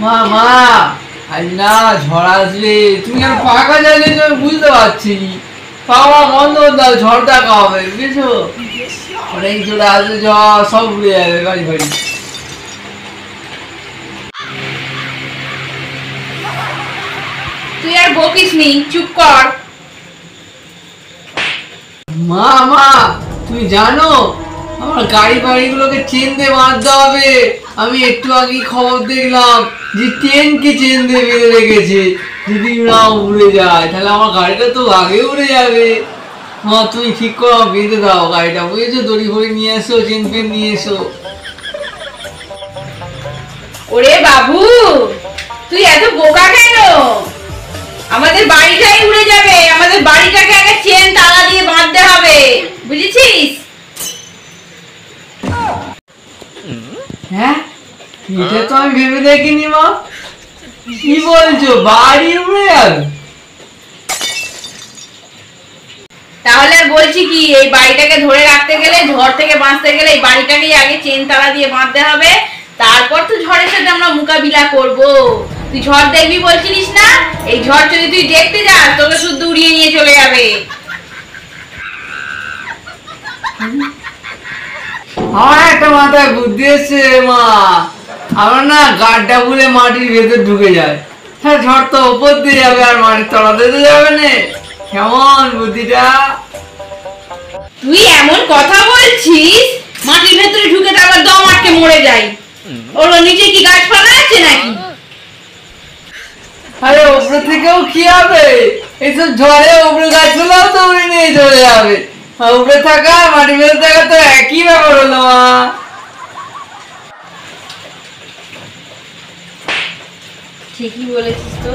মা মা আজ না ঝড় আসবে, তুমি কেন পাকা চাইলে আমি বুঝতে পারছি। পাওয়া বন্ধ দাও, ঝড় দেখা হবে বুঝেছো। অনেক জোরে আসবে ঝড়, সব উড়ে যাবে বাড়ি বাড়ি। তুই আর বকিস নি, চুপ কর। মা মা তুমি জানো আমার গাড়ি বাড়িগুলোকে চেন দিয়ে বাঁধতে হবে। আমি একটু আগে খবর দেখলাম যে ট্রেনকে চেন দিয়ে বেঁধে রেখেছে, যদি না উড়ে যায় তাহলে আমার গাড়িটা তো আগে উড়ে যাবে। মা তুমি ঠিক করো, বেঁধে দাও গাড়িটা বুঝেছো, দড়ি ফড়ি নিয়ে এসো, চেন ফেন নিয়ে এসো। ওরে বাবু, তুই এত বোকা কেন? আমাদের বাড়িটাই উড়ে যাবে, আমাদের বাড়িটাকে আগে চেন তালা দিয়ে বাঁধতে হবে, বুঝেছিস? হ্যাঁ, এটা তো আমি ভেবে দেখিনি মা। কি বলছো, বাড়ি উড়ে যাবে? তাহলে আর বলছি কি, এই বাড়িটাকে ধরে রাখতে গেলে, ঝড় থেকে বাঁচতে গেলে এই বাড়িটাকেই আগে চেন তালা দিয়ে বাঁধতে হবে, তারপর তো ঝড়ের সাথে আমরা মোকাবিলা করব। তুই ঝড় দেখবি বলছিলিস না? এই ঝড় যদি তুই দেখতে যাস তোকে শুদ্ধ উড়িয়ে নিয়ে চলে যাবে। আমার একটা মাথায় বুদ্ধি এসছে মা। আমরা না গাড্ডা খুলে মাটির ভেতর ঢুকে যায়, হ্যাঁ ঝড় তো উপর দিয়ে যাবে আর মাটির তলাতে তো যাবে না। কেমন বুদ্ধিটা? তুই এমন কথা বলছিস, মাটির ভেতরে ঢুকে তো আবার দম আটকে মরে যাই। ওর নিচে কি গাছপালা আছে নাকি? আরে উপরে থেকেও কি হবে, এইসব ঝড়ে উপরে গাছগুলোও তো উড়ে নিয়ে চলে যাবে। আর উপরে থাকা মাটির ভেতর থাকা তো একই ব্যাপার হলো মা। ঠিকই বলেছিস তো।